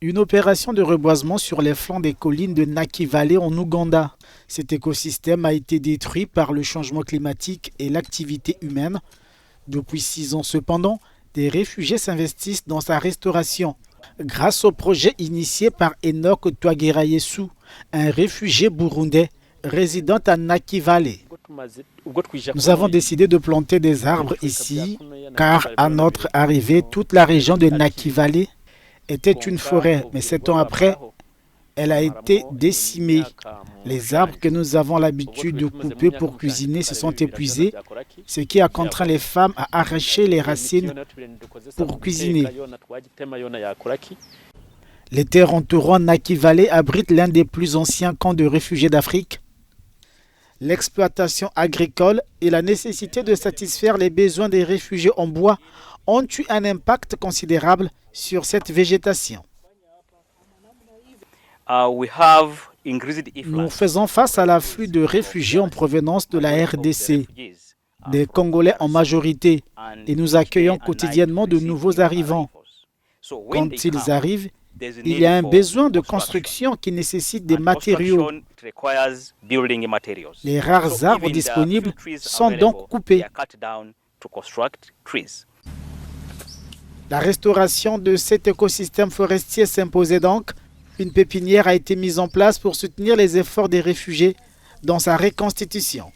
Une opération de reboisement sur les flancs des collines de Nakivale en Ouganda. Cet écosystème a été détruit par le changement climatique et l'activité humaine. Depuis 6 ans cependant, des réfugiés s'investissent dans sa restauration. Grâce au projet initié par Enoch Twagirayesu, un réfugié burundais résidant à Nakivale. Nous avons décidé de planter des arbres ici, car à notre arrivée, toute la région de Nakivale était une forêt, mais 7 ans après, elle a été décimée. Les arbres que nous avons l'habitude de couper pour cuisiner se sont épuisés, ce qui a contraint les femmes à arracher les racines pour cuisiner. Les terres entourant Nakivale abritent l'un des plus anciens camps de réfugiés d'Afrique. L'exploitation agricole et la nécessité de satisfaire les besoins des réfugiés en bois ont eu un impact considérable sur cette végétation. Nous faisons face à l'afflux de réfugiés en provenance de la RDC, des Congolais en majorité, et nous accueillons quotidiennement de nouveaux arrivants. Quand ils arrivent, il y a un besoin de construction qui nécessite des matériaux. Les rares arbres disponibles sont donc coupés. La restauration de cet écosystème forestier s'imposait donc. Une pépinière a été mise en place pour soutenir les efforts des réfugiés dans sa reconstitution.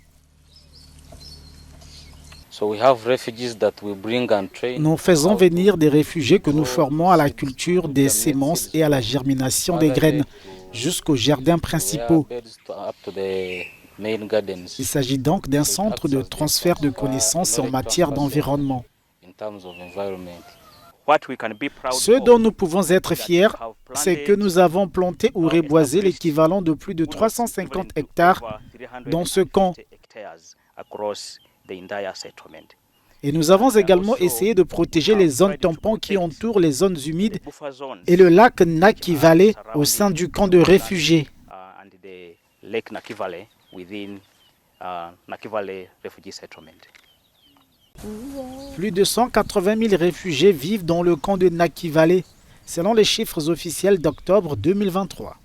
Nous faisons venir des réfugiés que nous formons à la culture des semences et à la germination des graines jusqu'aux jardins principaux. Il s'agit donc d'un centre de transfert de connaissances en matière d'environnement. Ce dont nous pouvons être fiers, c'est que nous avons planté ou reboisé l'équivalent de plus de 350 hectares dans ce camp. Et nous avons également essayé de protéger les zones tampons qui entourent les zones humides et le lac Nakivale au sein du camp de réfugiés. Plus de 180 000 réfugiés vivent dans le camp de Nakivale, selon les chiffres officiels d'octobre 2023.